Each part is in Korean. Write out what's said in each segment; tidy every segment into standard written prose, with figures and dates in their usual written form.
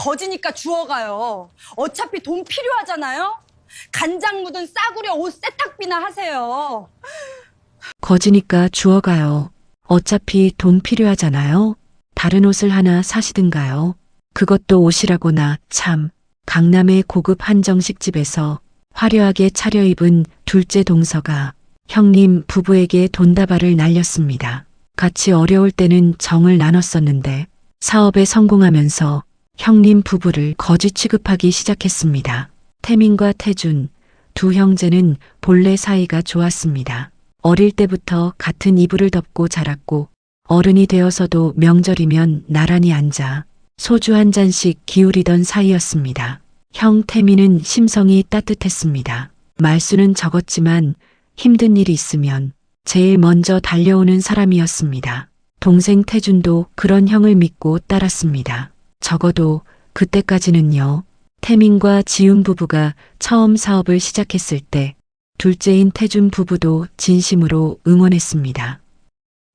거지니까 주워가요. 어차피 돈 필요하잖아요. 간장 묻은 싸구려 옷 세탁비나 하세요. 거지니까 주워가요. 어차피 돈 필요하잖아요. 다른 옷을 하나 사시든가요. 그것도 옷이라고나 참. 강남의 고급 한정식집에서 화려하게 차려입은 둘째 동서가 형님 부부에게 돈다발을 날렸습니다. 같이 어려울 때는 정을 나눴었는데 사업에 성공하면서 형님 부부를 거지 취급하기 시작했습니다. 태민과 태준, 두 형제는 본래 사이가 좋았습니다. 어릴 때부터 같은 이불을 덮고 자랐고 어른이 되어서도 명절이면 나란히 앉아 소주 한 잔씩 기울이던 사이였습니다. 형 태민은 심성이 따뜻했습니다. 말수는 적었지만 힘든 일이 있으면 제일 먼저 달려오는 사람이었습니다. 동생 태준도 그런 형을 믿고 따랐습니다. 적어도 그때까지는요. 태민과 지훈 부부가 처음 사업을 시작했을 때 둘째인 태준 부부도 진심으로 응원했습니다.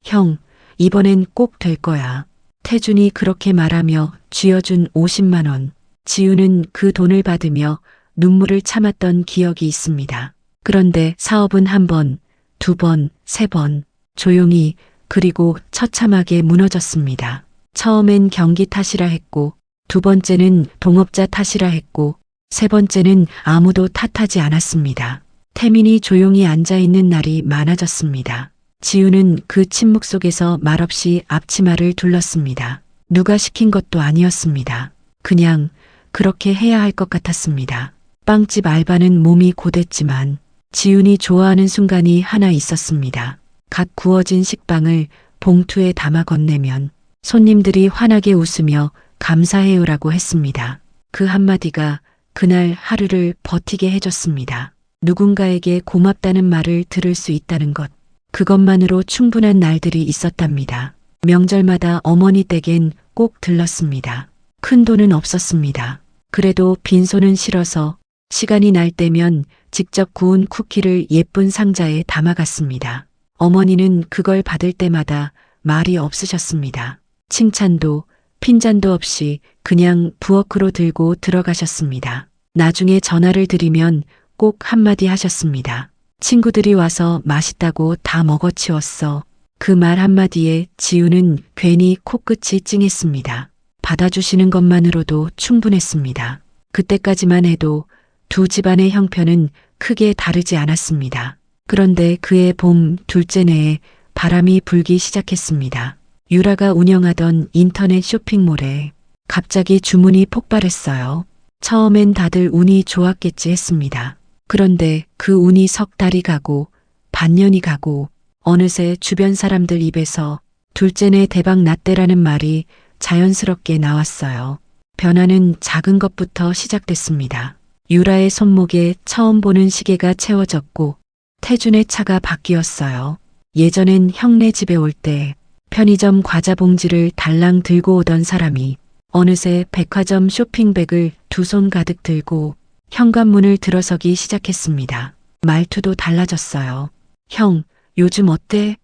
형, 이번엔 꼭 될 거야. 태준이 그렇게 말하며 쥐어준 50만 원. 지훈은 그 돈을 받으며 눈물을 참았던 기억이 있습니다. 그런데 사업은 한 번, 두 번, 세 번, 조용히 그리고 처참하게 무너졌습니다. 처음엔 경기 탓이라 했고, 두 번째는 동업자 탓이라 했고, 세 번째는 아무도 탓하지 않았습니다. 태민이 조용히 앉아있는 날이 많아졌습니다. 지우는 그 침묵 속에서 말없이 앞치마를 둘렀습니다. 누가 시킨 것도 아니었습니다. 그냥 그렇게 해야 할 것 같았습니다. 빵집 알바는 몸이 고됐지만 지훈이 좋아하는 순간이 하나 있었습니다. 갓 구워진 식빵을 봉투에 담아 건네면 손님들이 환하게 웃으며 감사해요라고 했습니다. 그 한마디가 그날 하루를 버티게 해줬습니다. 누군가에게 고맙다는 말을 들을 수 있다는 것. 그것만으로 충분한 날들이 있었답니다. 명절마다 어머니 댁엔 꼭 들렀습니다. 큰 돈은 없었습니다. 그래도 빈손은 싫어서 시간이 날 때면 직접 구운 쿠키를 예쁜 상자에 담아갔습니다. 어머니는 그걸 받을 때마다 말이 없으셨습니다. 칭찬도 핀잔도 없이 그냥 부엌으로 들고 들어가셨습니다. 나중에 전화를 드리면 꼭 한마디 하셨습니다. 친구들이 와서 맛있다고 다 먹어치웠어. 그 말 한마디에 지우는 괜히 코끝이 찡했습니다. 받아주시는 것만으로도 충분했습니다. 그때까지만 해도 두 집안의 형편은 크게 다르지 않았습니다. 그런데 그해 봄 둘째 내에 바람이 불기 시작했습니다. 유라가 운영하던 인터넷 쇼핑몰에 갑자기 주문이 폭발했어요. 처음엔 다들 운이 좋았겠지 했습니다. 그런데 그 운이 석 달이 가고 반년이 가고 어느새 주변 사람들 입에서 둘째네 대박 났대라는 말이 자연스럽게 나왔어요. 변화는 작은 것부터 시작됐습니다. 유라의 손목에 처음 보는 시계가 채워졌고 태준의 차가 바뀌었어요. 예전엔 형네 집에 올 때 편의점 과자 봉지를 달랑 들고 오던 사람이 어느새 백화점 쇼핑백을 두 손 가득 들고 현관문을 들어서기 시작했습니다. 말투도 달라졌어요. 형, 요즘 어때?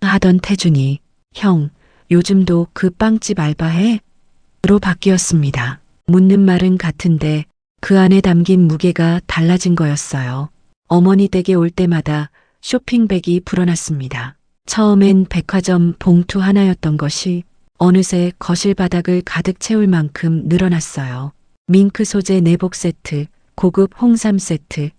하던 태준이 형, 요즘도 그 빵집 알바해? 로 바뀌었습니다. 묻는 말은 같은데 그 안에 담긴 무게가 달라진 거였어요. 어머니 댁에 올 때마다 쇼핑백이 불어났습니다. 처음엔 백화점 봉투 하나였던 것이 어느새 거실 바닥을 가득 채울 만큼 늘어났어요. 밍크 소재 내복 세트, 고급 홍삼 세트,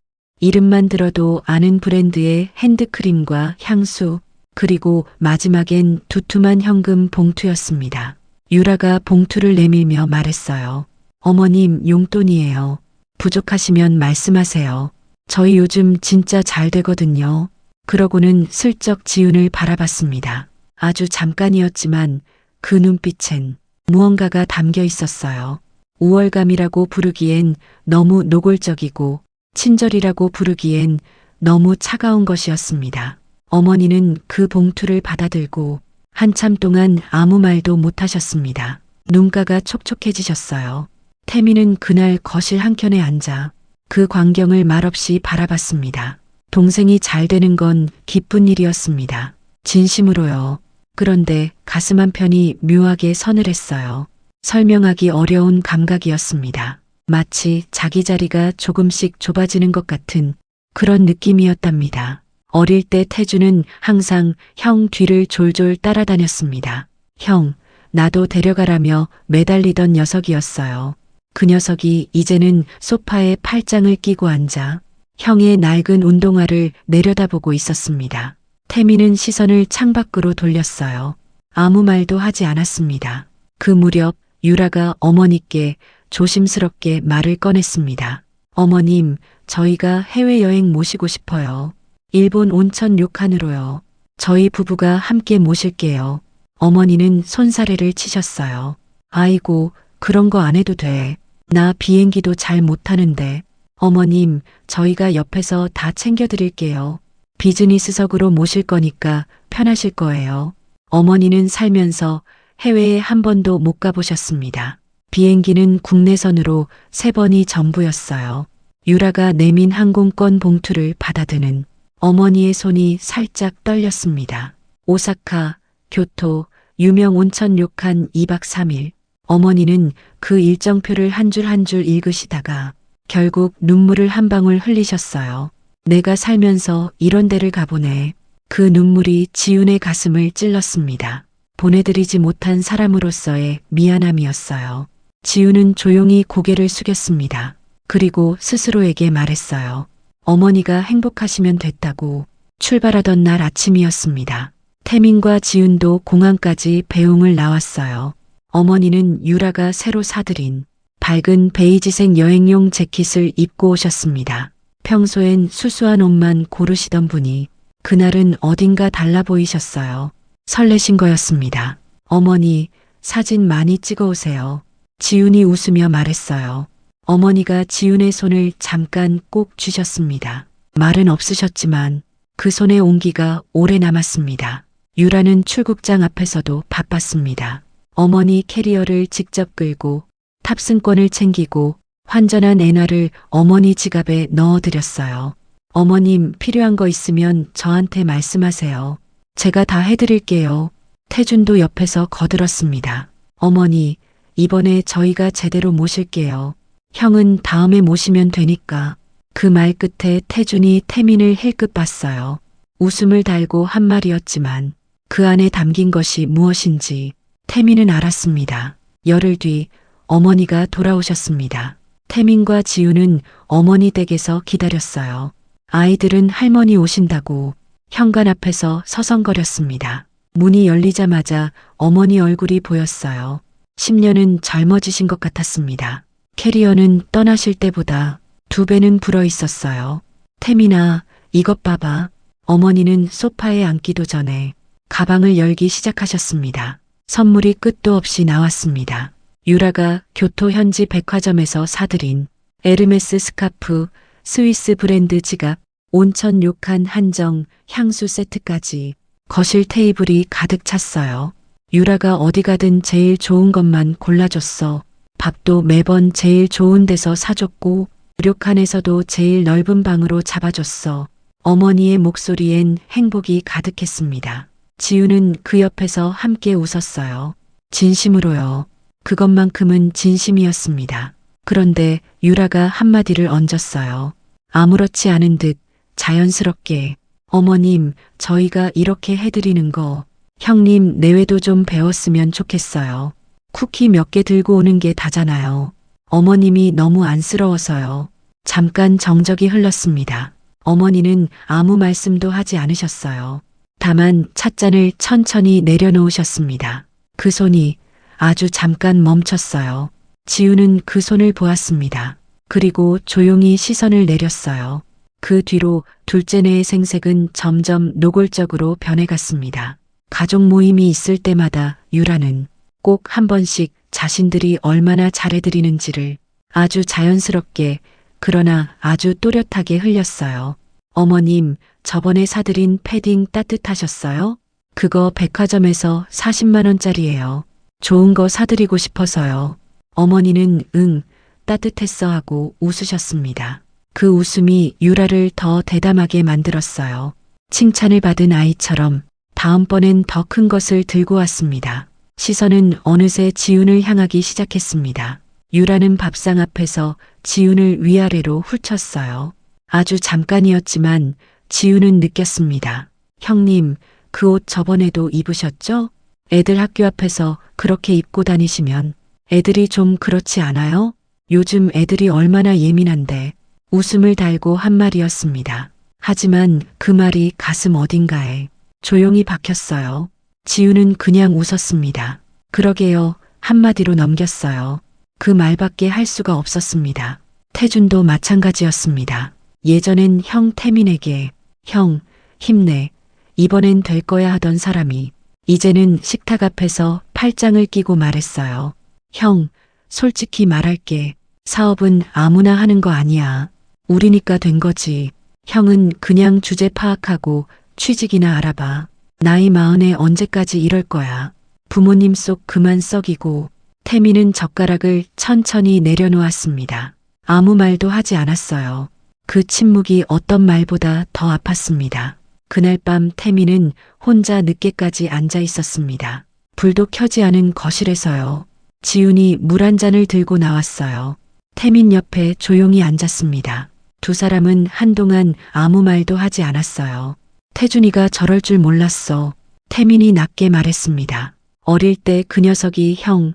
이름만 들어도 아는 브랜드의 핸드크림과 향수, 그리고 마지막엔 두툼한 현금 봉투였습니다. 유라가 봉투를 내밀며 말했어요. 어머님 용돈이에요. 부족하시면 말씀하세요. 저희 요즘 진짜 잘 되거든요. 그러고는 슬쩍 지훈을 바라봤습니다. 아주 잠깐이었지만 그 눈빛엔 무언가가 담겨 있었어요. 우월감이라고 부르기엔 너무 노골적이고 친절이라고 부르기엔 너무 차가운 것이었습니다. 어머니는 그 봉투를 받아들고 한참 동안 아무 말도 못하셨습니다. 눈가가 촉촉해지셨어요. 태미는 그날 거실 한켠에 앉아 그 광경을 말없이 바라봤습니다. 동생이 잘 되는 건 기쁜 일이었습니다. 진심으로요. 그런데 가슴 한편이 묘하게 서늘했어요. 설명하기 어려운 감각이었습니다. 마치 자기 자리가 조금씩 좁아지는 것 같은 그런 느낌이었답니다. 어릴 때 태주는 항상 형 뒤를 졸졸 따라다녔습니다. 형, 나도 데려가라며 매달리던 녀석이었어요. 그 녀석이 이제는 소파에 팔짱을 끼고 앉아 형의 낡은 운동화를 내려다보고 있었습니다. 태미는 시선을 창밖으로 돌렸어요. 아무 말도 하지 않았습니다. 그 무렵 유라가 어머니께 조심스럽게 말을 꺼냈습니다. 어머님, 저희가 해외여행 모시고 싶어요. 일본 온천 료칸으로요. 저희 부부가 함께 모실게요. 어머니는 손사래를 치셨어요. 아이고, 그런 거 안 해도 돼. 나 비행기도 잘 못하는데. 어머님, 저희가 옆에서 다 챙겨드릴게요. 비즈니스석으로 모실 거니까 편하실 거예요. 어머니는 살면서 해외에 한 번도 못 가보셨습니다. 비행기는 국내선으로 3번이 전부였어요. 유라가 내민 항공권 봉투를 받아드는 어머니의 손이 살짝 떨렸습니다. 오사카, 교토, 유명 온천 료칸 2박 3일. 어머니는 그 일정표를 한 줄 한 줄 읽으시다가 결국 눈물을 한 방울 흘리셨어요. 내가 살면서 이런 데를 가보네. 그 눈물이 지훈의 가슴을 찔렀습니다. 보내드리지 못한 사람으로서의 미안함이었어요. 지훈은 조용히 고개를 숙였습니다. 그리고 스스로에게 말했어요. 어머니가 행복하시면 됐다고. 출발하던 날 아침이었습니다. 태민과 지훈도 공항까지 배웅을 나왔어요. 어머니는 유라가 새로 사들인 밝은 베이지색 여행용 재킷을 입고 오셨습니다. 평소엔 수수한 옷만 고르시던 분이 그날은 어딘가 달라 보이셨어요. 설레신 거였습니다. 어머니, 사진 많이 찍어 오세요. 지훈이 웃으며 말했어요. 어머니가 지훈의 손을 잠깐 꼭 쥐셨습니다. 말은 없으셨지만 그 손의 온기가 오래 남았습니다. 유라는 출국장 앞에서도 바빴습니다. 어머니 캐리어를 직접 끌고 탑승권을 챙기고 환전한 엔화를 어머니 지갑에 넣어드렸어요. 어머님 필요한 거 있으면 저한테 말씀하세요. 제가 다 해드릴게요. 태준도 옆에서 거들었습니다. 어머니, 이번에 저희가 제대로 모실게요. 형은 다음에 모시면 되니까. 그 말 끝에 태준이 태민을 힐끗 봤어요. 웃음을 달고 한 말이었지만 그 안에 담긴 것이 무엇인지 태민은 알았습니다. 열흘 뒤 어머니가 돌아오셨습니다. 태민과 지우는 어머니 댁에서 기다렸어요. 아이들은 할머니 오신다고 현관 앞에서 서성거렸습니다. 문이 열리자마자 어머니 얼굴이 보였어요. 10년은 젊어지신 것 같았습니다. 캐리어는 떠나실 때보다 2배는 불어 있었어요. 태민아, 이것 봐봐. 어머니는 소파에 앉기도 전에 가방을 열기 시작하셨습니다. 선물이 끝도 없이 나왔습니다. 유라가 교토 현지 백화점에서 사들인 에르메스 스카프, 스위스 브랜드 지갑, 온천 료칸 한정, 향수 세트까지 거실 테이블이 가득 찼어요. 유라가 어디 가든 제일 좋은 것만 골라줬어. 밥도 매번 제일 좋은 데서 사줬고 료칸에서도 제일 넓은 방으로 잡아줬어. 어머니의 목소리엔 행복이 가득했습니다. 지우는 그 옆에서 함께 웃었어요. 진심으로요. 그것만큼은 진심이었습니다. 그런데 유라가 한마디를 얹었어요. 아무렇지 않은 듯 자연스럽게. 어머님, 저희가 이렇게 해드리는 거 형님 내외도 좀 배웠으면 좋겠어요. 쿠키 몇 개 들고 오는 게 다잖아요. 어머님이 너무 안쓰러워서요. 잠깐 정적이 흘렀습니다. 어머니는 아무 말씀도 하지 않으셨어요. 다만 찻잔을 천천히 내려놓으셨습니다. 그 손이 아주 잠깐 멈췄어요. 지우는 그 손을 보았습니다. 그리고 조용히 시선을 내렸어요. 그 뒤로 둘째네의 생색은 점점 노골적으로 변해갔습니다. 가족 모임이 있을 때마다 유라는 꼭 한 번씩 자신들이 얼마나 잘해드리는지를 아주 자연스럽게 그러나 아주 또렷하게 흘렸어요. 어머님, 저번에 사드린 패딩 따뜻하셨어요? 그거 백화점에서 40만 원짜리예요. 좋은 거 사드리고 싶어서요. 어머니는 응, 따뜻했어 하고 웃으셨습니다. 그 웃음이 유라를 더 대담하게 만들었어요. 칭찬을 받은 아이처럼 다음번엔 더 큰 것을 들고 왔습니다. 시선은 어느새 지훈을 향하기 시작했습니다. 유라는 밥상 앞에서 지훈을 위아래로 훑었어요. 아주 잠깐이었지만 지훈은 느꼈습니다. 형님, 그 옷 저번에도 입으셨죠? 애들 학교 앞에서 그렇게 입고 다니시면 애들이 좀 그렇지 않아요? 요즘 애들이 얼마나 예민한데 웃음을 달고 한 말이었습니다. 하지만 그 말이 가슴 어딘가에 조용히 박혔어요. 지훈은 그냥 웃었습니다. 그러게요. 한마디로 넘겼어요. 그 말밖에 할 수가 없었습니다. 태준도 마찬가지였습니다. 예전엔 형 태민에게 형, 힘내. 이번엔 될 거야 하던 사람이 이제는 식탁 앞에서 팔짱을 끼고 말했어요. 형, 솔직히 말할게. 사업은 아무나 하는 거 아니야. 우리니까 된 거지. 형은 그냥 주제 파악하고 취직이나 알아봐. 나이 마흔에 언제까지 이럴 거야. 부모님 속 그만 썩이고. 태민은 젓가락을 천천히 내려놓았습니다. 아무 말도 하지 않았어요. 그 침묵이 어떤 말보다 더 아팠습니다. 그날 밤 태민은 혼자 늦게까지 앉아 있었습니다. 불도 켜지 않은 거실에서요. 지훈이 물 한 잔을 들고 나왔어요. 태민 옆에 조용히 앉았습니다. 두 사람은 한동안 아무 말도 하지 않았어요. 태준이가 저럴 줄 몰랐어. 태민이 낮게 말했습니다. 어릴 때 그 녀석이 형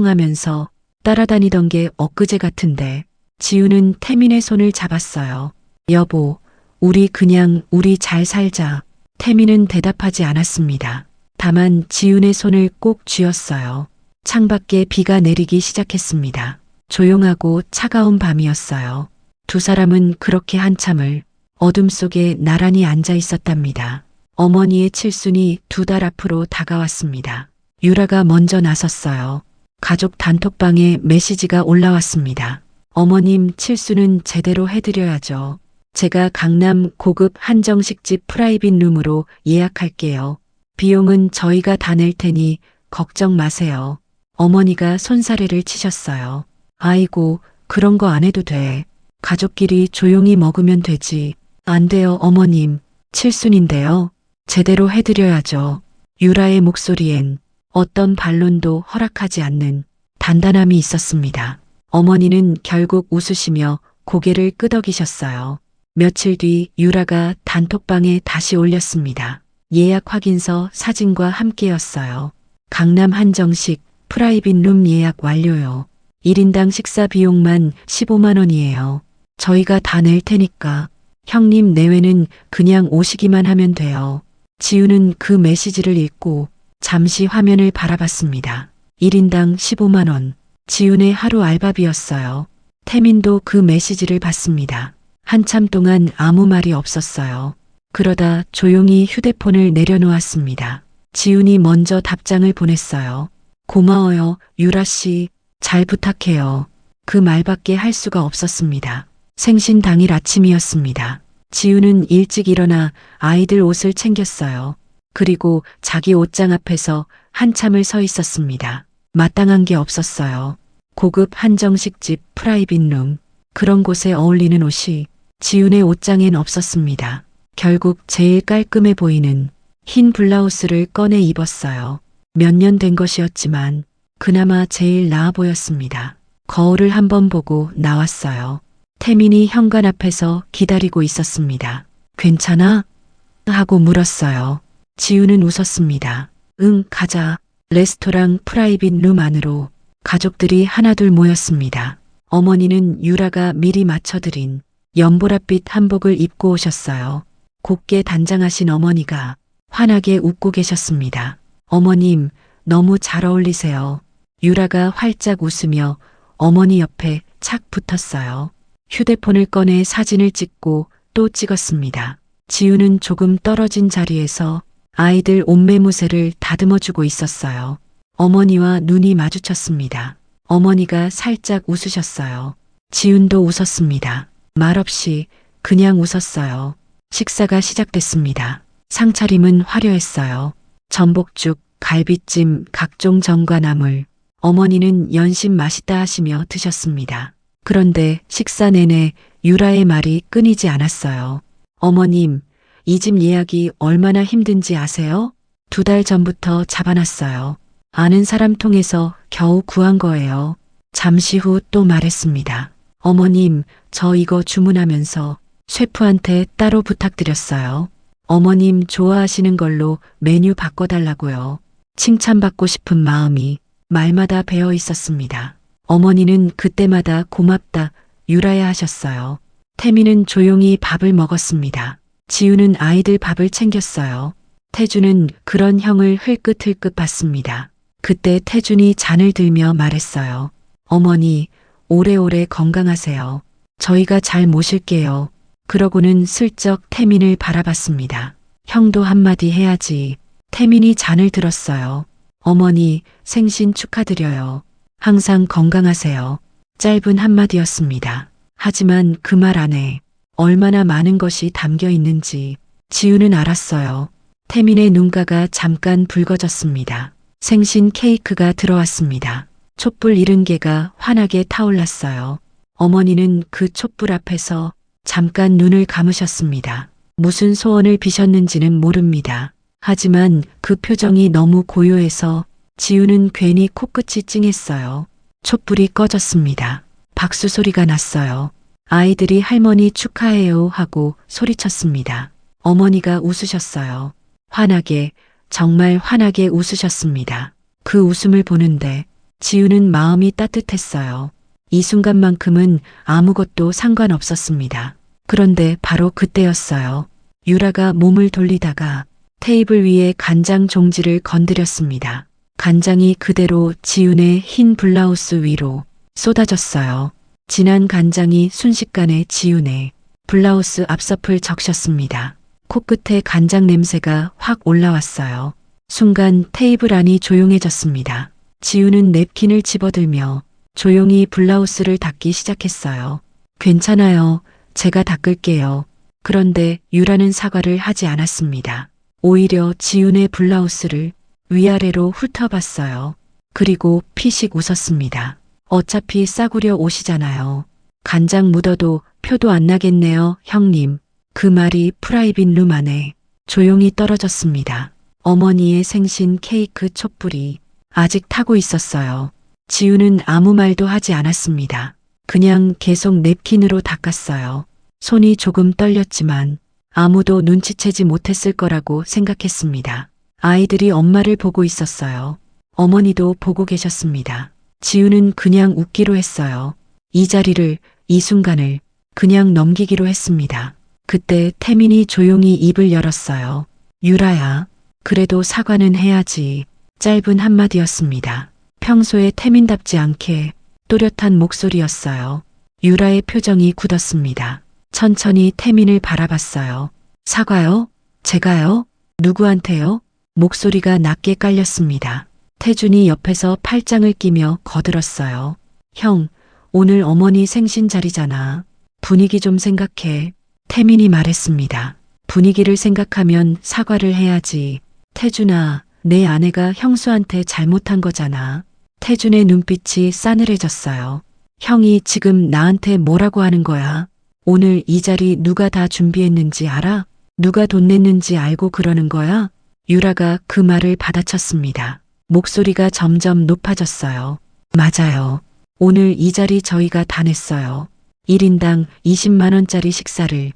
하면서 따라다니던 게 엊그제 같은데. 지훈은 태민의 손을 잡았어요. 여보, 우리 잘 살자. 태민은 대답하지 않았습니다. 다만 지훈의 손을 꼭 쥐었어요. 창밖에 비가 내리기 시작했습니다. 조용하고 차가운 밤이었어요. 두 사람은 그렇게 한참을 어둠 속에 나란히 앉아 있었답니다. 어머니의 칠순이 2달 앞으로 다가왔습니다. 유라가 먼저 나섰어요. 가족 단톡방에 메시지가 올라왔습니다. 어머님, 칠순은 제대로 해드려야죠. 제가 강남 고급 한정식집 프라이빗 룸으로 예약할게요. 비용은 저희가 다 낼 테니 걱정 마세요. 어머니가 손사래를 치셨어요. 아이고, 그런 거 안 해도 돼. 가족끼리 조용히 먹으면 되지. 안 돼요, 어머님. 칠순인데요. 제대로 해드려야죠. 유라의 목소리엔 어떤 반론도 허락하지 않는 단단함이 있었습니다. 어머니는 결국 웃으시며 고개를 끄덕이셨어요. 며칠 뒤 유라가 단톡방에 다시 올렸습니다. 예약 확인서 사진과 함께였어요. 강남 한정식 프라이빗 룸 예약 완료요. 1인당 식사 비용만 15만 원이에요. 저희가 다 낼 테니까 형님 내외는 그냥 오시기만 하면 돼요. 지우는 그 메시지를 읽고 잠시 화면을 바라봤습니다. 1인당 15만 원. 지훈의 하루 알바비였어요. 태민도 그 메시지를 봤습니다. 한참 동안 아무 말이 없었어요. 그러다 조용히 휴대폰을 내려놓았습니다. 지훈이 먼저 답장을 보냈어요. 고마워요, 유라 씨. 잘 부탁해요. 그 말밖에 할 수가 없었습니다. 생신 당일 아침이었습니다. 지훈은 일찍 일어나 아이들 옷을 챙겼어요. 그리고 자기 옷장 앞에서 한참을 서 있었습니다. 마땅한 게 없었어요. 고급 한정식집 프라이빗 룸. 그런 곳에 어울리는 옷이 지훈의 옷장엔 없었습니다. 결국 제일 깔끔해 보이는 흰 블라우스를 꺼내 입었어요. 몇 년 된 것이었지만 그나마 제일 나아 보였습니다. 거울을 한번 보고 나왔어요. 태민이 현관 앞에서 기다리고 있었습니다. 괜찮아? 하고 물었어요. 지훈은 웃었습니다. 응, 가자. 레스토랑 프라이빗 룸 안으로 가족들이 하나둘 모였습니다. 어머니는 유라가 미리 맞춰드린 연보랏빛 한복을 입고 오셨어요. 곱게 단장하신 어머니가 환하게 웃고 계셨습니다. 어머님, 너무 잘 어울리세요. 유라가 활짝 웃으며 어머니 옆에 착 붙었어요. 휴대폰을 꺼내 사진을 찍고 또 찍었습니다. 지우는 조금 떨어진 자리에서 아이들 옷매무새를 다듬어주고 있었어요. 어머니와 눈이 마주쳤습니다. 어머니가 살짝 웃으셨어요. 지훈도 웃었습니다. 말없이 그냥 웃었어요. 식사가 시작됐습니다. 상차림은 화려했어요. 전복죽, 갈비찜, 각종 전과 나물. 어머니는 연신 맛있다 하시며 드셨습니다. 그런데 식사 내내 유라의 말이 끊이지 않았어요. 어머님, 이 집 예약이 얼마나 힘든지 아세요? 2달 전부터 잡아놨어요. 아는 사람 통해서 겨우 구한 거예요. 잠시 후 또 말했습니다. 어머님, 저 이거 주문하면서 셰프한테 따로 부탁드렸어요. 어머님 좋아하시는 걸로 메뉴 바꿔달라고요. 칭찬받고 싶은 마음이 말마다 배어 있었습니다. 어머니는 그때마다 고맙다, 유라야 하셨어요. 태미는 조용히 밥을 먹었습니다. 지우는 아이들 밥을 챙겼어요. 태준은 그런 형을 흘끗흘끗 봤습니다. 그때 태준이 잔을 들며 말했어요. 어머니, 오래오래 건강하세요. 저희가 잘 모실게요. 그러고는 슬쩍 태민을 바라봤습니다. 형도 한마디 해야지. 태민이 잔을 들었어요. 어머니, 생신 축하드려요. 항상 건강하세요. 짧은 한마디였습니다. 하지만 그 말 안에 얼마나 많은 것이 담겨 있는지 지우는 알았어요. 태민의 눈가가 잠깐 붉어졌습니다. 생신 케이크가 들어왔습니다. 촛불 70개가 환하게 타올랐어요. 어머니는 그 촛불 앞에서 잠깐 눈을 감으셨습니다. 무슨 소원을 비셨는지는 모릅니다. 하지만 그 표정이 너무 고요해서 지우는 괜히 코끝이 찡했어요. 촛불이 꺼졌습니다. 박수 소리가 났어요. 아이들이 할머니 축하해요 하고 소리쳤습니다. 어머니가 웃으셨어요. 환하게, 정말 환하게 웃으셨습니다. 그 웃음을 보는데 지우는 마음이 따뜻했어요. 이 순간만큼은 아무것도 상관없었습니다. 그런데 바로 그때였어요. 유라가 몸을 돌리다가 테이블 위에 간장 종지를 건드렸습니다. 간장이 그대로 지훈의 흰 블라우스 위로 쏟아졌어요. 진한 간장이 순식간에 지훈의 블라우스 앞섭을 적셨습니다. 코끝에 간장 냄새가 확 올라왔어요. 순간 테이블 안이 조용해졌습니다. 지훈은 냅킨을 집어들며 조용히 블라우스를 닦기 시작했어요. 괜찮아요. 제가 닦을게요. 그런데 유라는 사과를 하지 않았습니다. 오히려 지훈의 블라우스를 위아래로 훑어봤어요. 그리고 피식 웃었습니다. 어차피 싸구려 옷이잖아요. 간장 묻어도 표도 안 나겠네요, 형님. 그 말이 프라이빗 룸 안에 조용히 떨어졌습니다. 어머니의 생신 케이크 촛불이 아직 타고 있었어요. 지우는 아무 말도 하지 않았습니다. 그냥 계속 냅킨으로 닦았어요. 손이 조금 떨렸지만 아무도 눈치채지 못했을 거라고 생각했습니다. 아이들이 엄마를 보고 있었어요. 어머니도 보고 계셨습니다. 지우는 그냥 웃기로 했어요. 이 자리를, 이 순간을 그냥 넘기기로 했습니다. 그때 태민이 조용히 입을 열었어요. 유라야, 그래도 사과는 해야지. 짧은 한마디였습니다. 평소에 태민답지 않게 또렷한 목소리였어요. 유라의 표정이 굳었습니다. 천천히 태민을 바라봤어요. 사과요? 제가요? 누구한테요? 목소리가 낮게 깔렸습니다. 태준이 옆에서 팔짱을 끼며 거들었어요. 형, 오늘 어머니 생신 자리잖아. 분위기 좀 생각해. 태민이 말했습니다. 분위기를 생각하면 사과를 해야지. 태준아, 내 아내가 형수한테 잘못한 거잖아. 태준의 눈빛이 싸늘해졌어요. 형이 지금 나한테 뭐라고 하는 거야? 오늘 이 자리 누가 다 준비했는지 알아? 누가 돈 냈는지 알고 그러는 거야? 유라가 그 말을 받아쳤습니다. 목소리가 점점 높아졌어요. 맞아요. 오늘 이 자리 저희가 다 냈어요. 1인당 20만 원짜리 식사를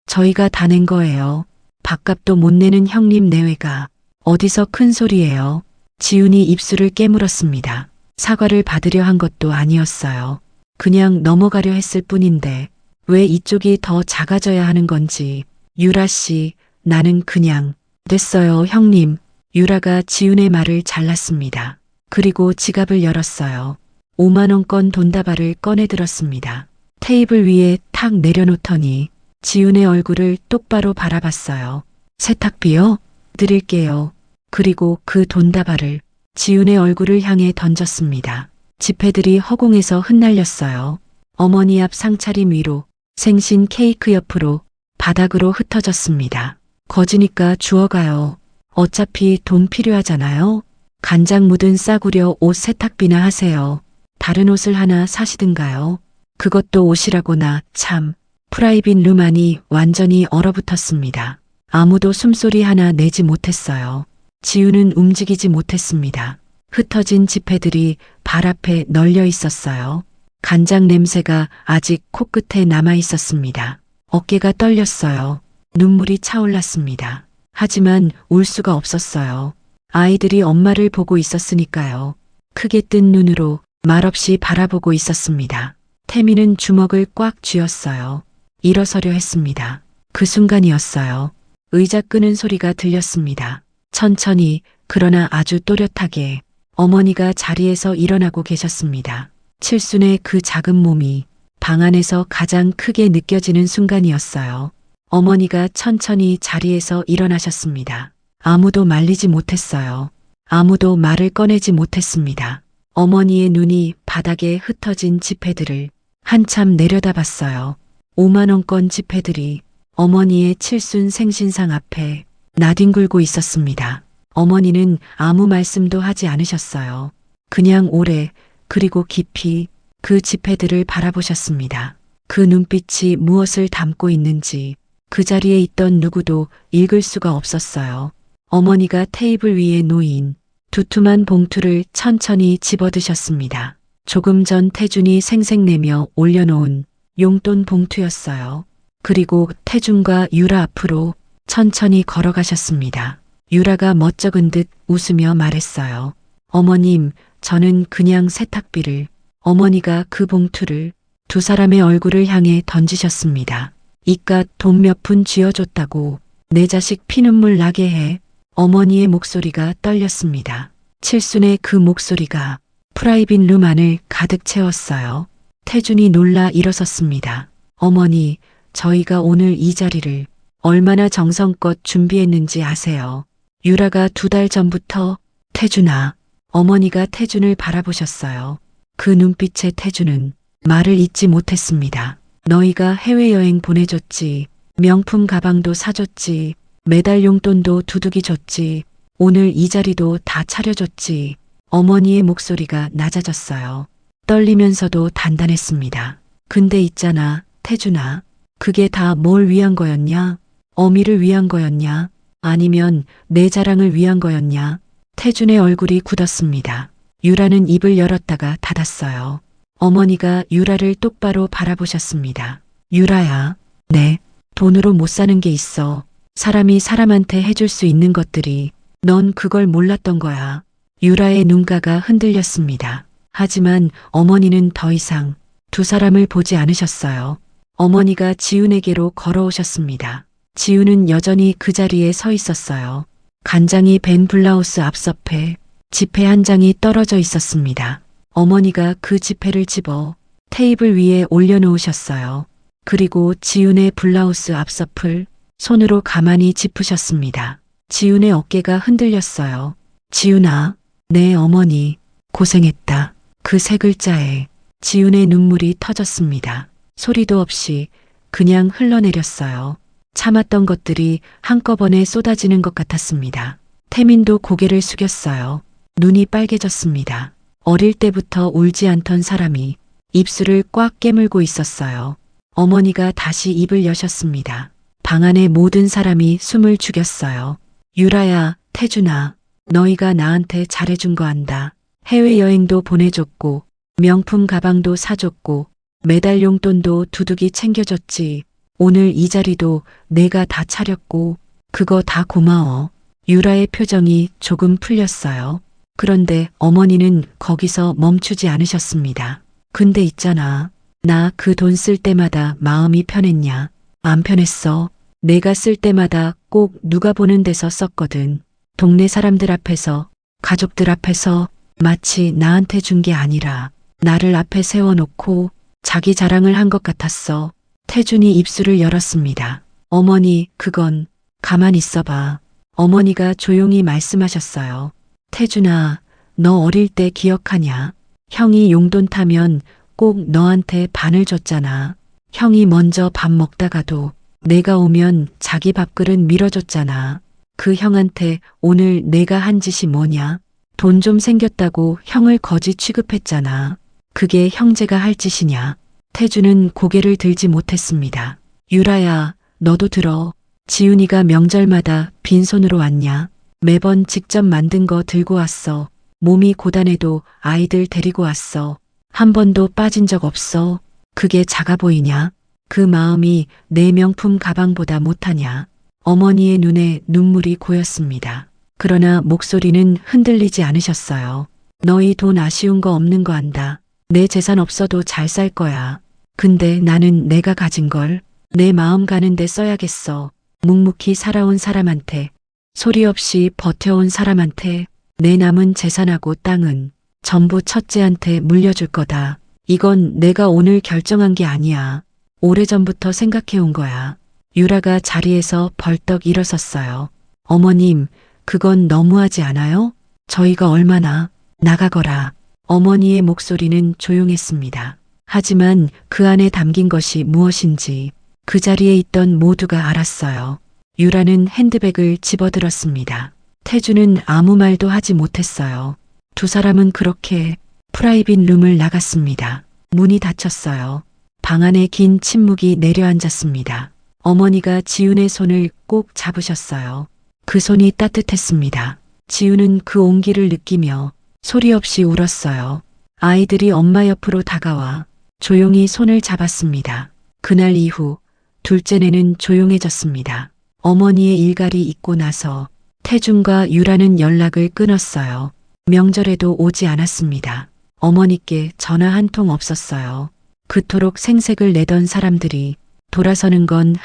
저희가 다 낸 거예요. 밥값도 못 내는 형님 내외가 어디서 큰 소리예요. 지훈이 입술을 깨물었습니다. 사과를 받으려 한 것도 아니었어요. 그냥 넘어가려 했을 뿐인데 왜 이쪽이 더 작아져야 하는 건지. 유라 씨, 나는 그냥 됐어요, 형님. 유라가 지훈의 말을 잘랐습니다. 그리고 지갑을 열었어요. 5만 원권 돈다발을 꺼내 들었습니다. 테이블 위에 탁 내려놓더니 지훈의 얼굴을 똑바로 바라봤어요. 세탁비요? 드릴게요. 그리고 그 돈다발을 지훈의 얼굴을 향해 던졌습니다. 지폐들이 허공에서 흩날렸어요. 어머니 앞 상차림 위로, 생신 케이크 옆으로, 바닥으로 흩어졌습니다. 거지니까 주워가요. 어차피 돈 필요하잖아요. 간장 묻은 싸구려 옷 세탁비나 하세요. 다른 옷을 하나 사시든가요. 그것도 옷이라고나. 참. 프라이빗 룸 안이 완전히 얼어붙었습니다. 아무도 숨소리 하나 내지 못했어요. 지우는 움직이지 못했습니다. 흩어진 지폐들이 발 앞에 널려 있었어요. 간장 냄새가 아직 코끝에 남아 있었습니다. 어깨가 떨렸어요. 눈물이 차올랐습니다. 하지만 울 수가 없었어요. 아이들이 엄마를 보고 있었으니까요. 크게 뜬 눈으로 말없이 바라보고 있었습니다. 태미는 주먹을 꽉 쥐었어요. 일어서려 했습니다. 그 순간이었어요. 의자 끄는 소리가 들렸습니다. 천천히 그러나 아주 또렷하게 어머니가 자리에서 일어나고 계셨습니다. 칠순의 그 작은 몸이 방 안에서 가장 크게 느껴지는 순간이었어요. 어머니가 천천히 자리에서 일어나셨습니다. 아무도 말리지 못했어요. 아무도 말을 꺼내지 못했습니다. 어머니의 눈이 바닥에 흩어진 지폐들을 한참 내려다봤어요. 5만 원권 지폐들이 어머니의 칠순 생신상 앞에 나뒹굴고 있었습니다. 어머니는 아무 말씀도 하지 않으셨어요. 그냥 오래 그리고 깊이 그 지폐들을 바라보셨습니다. 그 눈빛이 무엇을 담고 있는지 그 자리에 있던 누구도 읽을 수가 없었어요. 어머니가 테이블 위에 놓인 두툼한 봉투를 천천히 집어드셨습니다. 조금 전 태준이 생색내며 올려놓은 용돈 봉투였어요. 그리고 태준과 유라 앞으로 천천히 걸어가셨습니다. 유라가 멋쩍은 듯 웃으며 말했어요. 어머님, 저는 그냥 세탁비를. 어머니가 그 봉투를 두 사람의 얼굴을 향해 던지셨습니다. 이깟 돈 몇 푼 쥐어줬다고 내 자식 피눈물 나게 해. 어머니의 목소리가 떨렸습니다. 칠순의 그 목소리가 프라이빗 룸 안을 가득 채웠어요. 태준이 놀라 일어섰습니다. 어머니, 저희가 오늘 이 자리를 얼마나 정성껏 준비했는지 아세요? 유라가 2달 전부터 태준아, 어머니가 태준을 바라보셨어요. 그 눈빛에 태준은 말을 잇지 못했습니다. 너희가 해외여행 보내줬지, 명품 가방도 사줬지, 매달 용돈도 두둑이 줬지, 오늘 이 자리도 다 차려줬지. 어머니의 목소리가 낮아졌어요. 떨리면서도 단단했습니다. 근데 있잖아, 태준아. 그게 다 뭘 위한 거였냐? 어미를 위한 거였냐? 아니면 내 자랑을 위한 거였냐? 태준의 얼굴이 굳었습니다. 유라는 입을 열었다가 닫았어요. 어머니가 유라를 똑바로 바라보셨습니다. 유라야, 네, 돈으로 못 사는 게 있어. 사람이 사람한테 해줄 수 있는 것들이 넌 그걸 몰랐던 거야. 유라의 눈가가 흔들렸습니다. 하지만 어머니는 더 이상 두 사람을 보지 않으셨어요. 어머니가 지훈에게로 걸어오셨습니다. 지훈은 여전히 그 자리에 서 있었어요. 간장이 밴 블라우스 앞섭에 지폐 한 장이 떨어져 있었습니다. 어머니가 그 지폐를 집어 테이블 위에 올려놓으셨어요. 그리고 지훈의 블라우스 앞섭을 손으로 가만히 짚으셨습니다. 지훈의 어깨가 흔들렸어요. 지훈아, 내 어머니 고생했다. 그 세 글자에 지훈의 눈물이 터졌습니다. 소리도 없이 그냥 흘러내렸어요. 참았던 것들이 한꺼번에 쏟아지는 것 같았습니다. 태민도 고개를 숙였어요. 눈이 빨개졌습니다. 어릴 때부터 울지 않던 사람이 입술을 꽉 깨물고 있었어요. 어머니가 다시 입을 여셨습니다. 방 안의 모든 사람이 숨을 죽였어요. 유라야, 태준아, 너희가 나한테 잘해준 거 안다. 해외여행도 보내줬고 명품 가방도 사줬고 매달 용돈도 두둑이 챙겨줬지. 오늘 이 자리도 내가 다 차렸고 그거 다 고마워. 유라의 표정이 조금 풀렸어요. 그런데 어머니는 거기서 멈추지 않으셨습니다. 근데 있잖아. 나 그 돈 쓸 때마다 마음이 편했냐? 안 편했어. 내가 쓸 때마다 꼭 누가 보는 데서 썼거든. 동네 사람들 앞에서, 가족들 앞에서 마치 나한테 준 게 아니라 나를 앞에 세워놓고 자기 자랑을 한 것 같았어. 태준이 입술을 열었습니다. 어머니, 그건 가만 있어봐. 어머니가 조용히 말씀하셨어요. 태준아, 너 어릴 때 기억하냐? 형이 용돈 타면 꼭 너한테 반을 줬잖아. 형이 먼저 밥 먹다가도 내가 오면 자기 밥그릇 밀어줬잖아. 그 형한테 오늘 내가 한 짓이 뭐냐? 돈 좀 생겼다고 형을 거지 취급했잖아. 그게 형제가 할 짓이냐? 태준은 고개를 들지 못했습니다. 유라야, 너도 들어. 지훈이가 명절마다 빈손으로 왔냐? 매번 직접 만든 거 들고 왔어. 몸이 고단해도 아이들 데리고 왔어. 한 번도 빠진 적 없어. 그게 작아 보이냐? 그 마음이 내 명품 가방보다 못하냐? 어머니의 눈에 눈물이 고였습니다. 그러나 목소리는 흔들리지 않으셨어요. 너희 돈 아쉬운 거 없는 거 안다. 내 재산 없어도 잘 살 거야. 근데 나는 내가 가진 걸 내 마음 가는데 써야겠어. 묵묵히 살아온 사람한테, 소리 없이 버텨온 사람한테 내 남은 재산하고 땅은 전부 첫째한테 물려줄 거다. 이건 내가 오늘 결정한 게 아니야. 오래전부터 생각해온 거야. 유라가 자리에서 벌떡 일어섰어요. 어머님, 그건 너무하지 않아요? 저희가 얼마나 나가거라. 어머니의 목소리는 조용했습니다. 하지만 그 안에 담긴 것이 무엇인지 그 자리에 있던 모두가 알았어요. 유라는 핸드백을 집어들었습니다. 태주는 아무 말도 하지 못했어요. 두 사람은 그렇게 프라이빗 룸을 나갔습니다. 문이 닫혔어요. 방 안에 긴 침묵이 내려앉았습니다. 어머니가 지훈의 손을 꼭 잡으셨어요. 그 손이 따뜻했습니다. 지훈은 그 온기를 느끼며 소리 없이 울었어요. 아이들이 엄마 옆으로 다가와 조용히 손을 잡았습니다. 그날 이후 둘째네는 조용해졌습니다. 어머니의 일갈이 있고 나서 태준과 유라는 연락을 끊었어요. 명절에도 오지 않았습니다. 어머니께 전화 한 통 없었어요. 그토록 생색을 내던 사람들이 돌아서는 건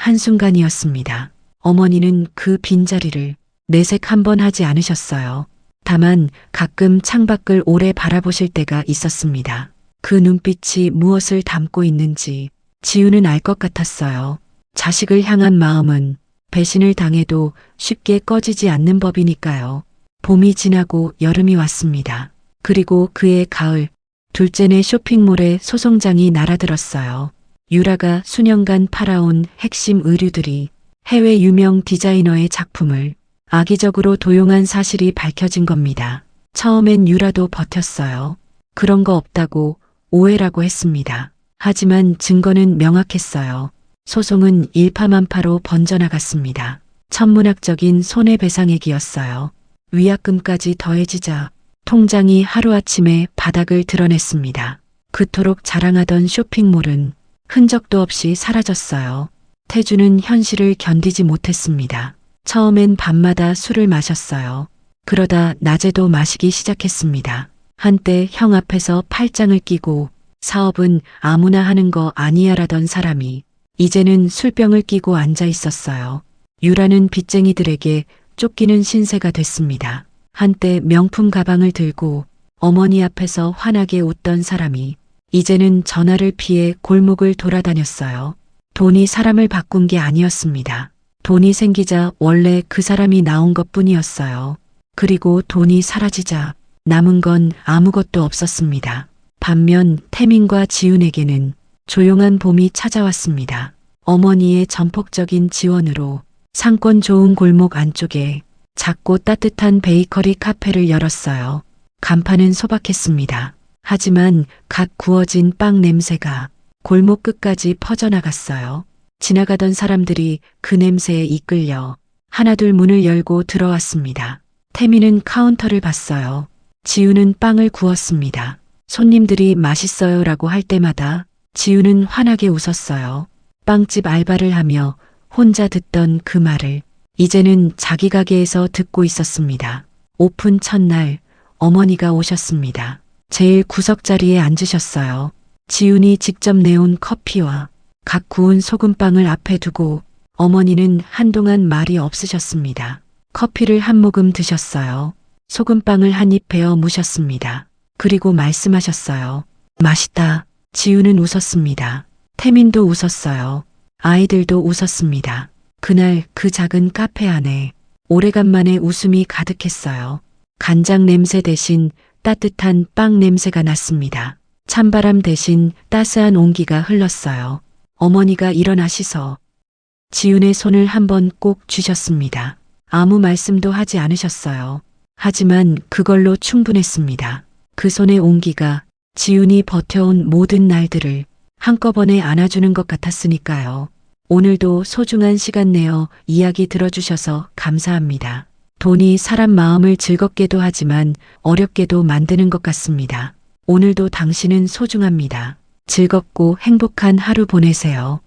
한순간이었습니다. 어머니는 그 빈자리를 내색 한 번 하지 않으셨어요. 다만 가끔 창밖을 오래 바라보실 때가 있었습니다. 그 눈빛이 무엇을 담고 있는지 지우는 알 것 같았어요. 자식을 향한 마음은 배신을 당해도 쉽게 꺼지지 않는 법이니까요. 봄이 지나고 여름이 왔습니다. 그리고 그해 가을, 둘째네 쇼핑몰에 소송장이 날아들었어요. 유라가 수년간 팔아온 핵심 의류들이 해외 유명 디자이너의 작품을 악의적으로 도용한 사실이 밝혀진 겁니다. 처음엔 유라도 버텼어요. 그런 거 없다고 오해라고 했습니다. 하지만 증거는 명확했어요. 소송은 일파만파로 번져나갔습니다. 천문학적인 손해배상액이었어요. 위약금까지 더해지자 통장이 하루아침에 바닥을 드러냈습니다. 그토록 자랑하던 쇼핑몰은 흔적도 없이 사라졌어요. 태주는 현실을 견디지 못했습니다. 처음엔 밤마다 술을 마셨어요. 그러다 낮에도 마시기 시작했습니다. 한때 형 앞에서 팔짱을 끼고 사업은 아무나 하는 거 아니야라던 사람이 이제는 술병을 끼고 앉아 있었어요. 유라는 빚쟁이들에게 쫓기는 신세가 됐습니다. 한때 명품 가방을 들고 어머니 앞에서 환하게 웃던 사람이 이제는 전화를 피해 골목을 돌아다녔어요. 돈이 사람을 바꾼 게 아니었습니다. 돈이 생기자 원래 그 사람이 나온 것뿐이었어요. 그리고 돈이 사라지자 남은 건 아무것도 없었습니다. 반면 태민과 지훈에게는 조용한 봄이 찾아왔습니다. 어머니의 전폭적인 지원으로 상권 좋은 골목 안쪽에 작고 따뜻한 베이커리 카페를 열었어요. 간판은 소박했습니다. 하지만 갓 구워진 빵 냄새가 골목 끝까지 퍼져나갔어요. 지나가던 사람들이 그 냄새에 이끌려 하나둘 문을 열고 들어왔습니다. 태민은 카운터를 봤어요. 지우는 빵을 구웠습니다. 손님들이 맛있어요라고 할 때마다 지우는 환하게 웃었어요. 빵집 알바를 하며 혼자 듣던 그 말을 이제는 자기 가게에서 듣고 있었습니다. 오픈 첫날 어머니가 오셨습니다. 제일 구석자리에 앉으셨어요. 지훈이 직접 내온 커피와 갓 구운 소금빵을 앞에 두고 어머니는 한동안 말이 없으셨습니다. 커피를 한 모금 드셨어요. 소금빵을 한 입 베어 무셨습니다. 그리고 말씀하셨어요. 맛있다. 지우는 웃었습니다. 태민도 웃었어요. 아이들도 웃었습니다. 그날 그 작은 카페 안에 오래간만에 웃음이 가득했어요. 간장 냄새 대신 따뜻한 빵 냄새가 났습니다. 찬바람 대신 따스한 온기가 흘렀어요. 어머니가 일어나시서 지훈의 손을 한번 꼭 쥐셨습니다. 아무 말씀도 하지 않으셨어요. 하지만 그걸로 충분했습니다. 그 손의 온기가 지훈이 버텨온 모든 날들을 한꺼번에 안아주는 것 같았으니까요. 오늘도 소중한 시간 내어 이야기 들어주셔서 감사합니다. 돈이 사람 마음을 즐겁게도 하지만 어렵게도 만드는 것 같습니다. 오늘도 당신은 소중합니다. 즐겁고 행복한 하루 보내세요.